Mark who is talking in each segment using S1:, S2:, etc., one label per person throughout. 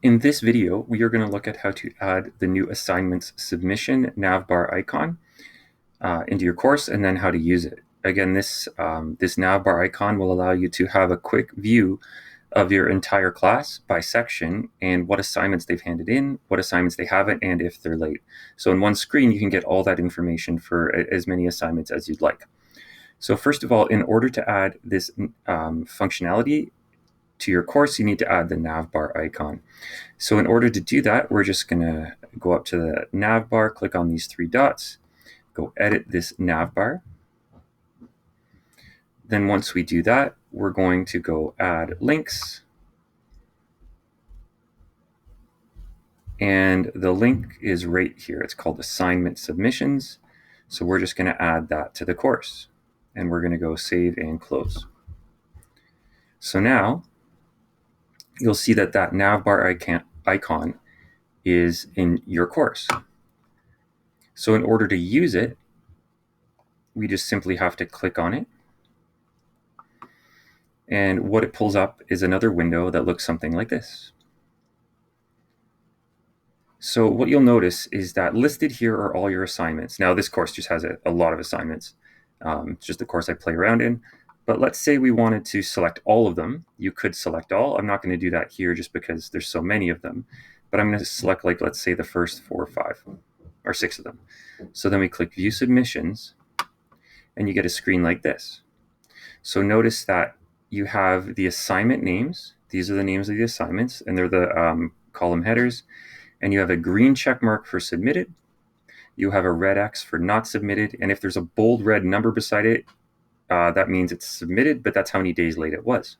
S1: In this video, we are going to look at how to add the new assignments submission navbar icon into your course, and then how to use it. Again, this navbar icon will allow you to have a quick view of your entire class by section and what assignments they've handed in, what assignments they haven't, and if they're late. So in one screen, you can get all that information for as many assignments as you'd like. So first of all, in order to add this functionality to your course, you need to add the navbar icon. So in order to do that, we're just going to go up to the navbar, click on these three dots, go edit this navbar. Then once we do that, we're going to go add links. And the link is right here. It's called assignment submissions. So we're just going to add that to the course. And we're going to go save and close. So now you'll see that navbar icon is in your course. So in order to use it, we just simply have to click on it. And what it pulls up is another window that looks something like this. So what you'll notice is that listed here are all your assignments. Now this course just has a lot of assignments. It's just the course I play around in. But let's say we wanted to select all of them. You could select all. I'm not going to do that here just because there's so many of them. But I'm going to select, like, let's say the first 4 or 5 or 6 of them. So then we click View Submissions, and you get a screen like this. So notice that you have the assignment names. These are the names of the assignments, and they're the column headers. And you have a green check mark for submitted. You have a red X for not submitted. And if there's a bold red number beside it, that means it's submitted, but that's how many days late it was.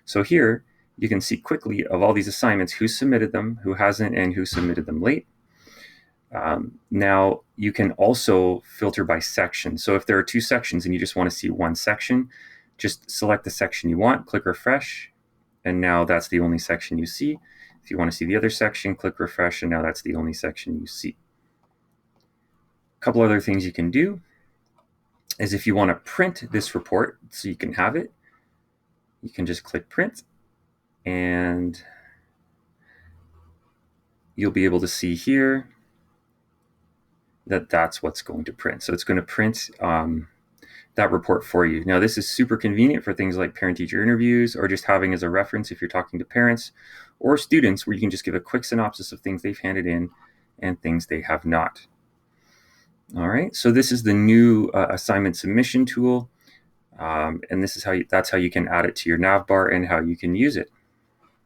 S1: So here you can see quickly of all these assignments who submitted them, who hasn't, and who submitted them late. Now you can also filter by section. So if there are 2 sections and you just want to see one section, just select the section you want, click refresh, and now that's the only section you see. If you want to see the other section, click refresh, and now that's the only section you see. A couple other things you can do is if you want to print this report so you can have it, you can just click print, and you'll be able to see here that that's what's going to print. So it's going to print that report for you. Now this is super convenient for things like parent-teacher interviews, or just having as a reference if you're talking to parents or students, where you can just give a quick synopsis of things they've handed in and things they have not. All right, so this is the new assignment submission tool, and this is that's how you can add it to your navbar and how you can use it.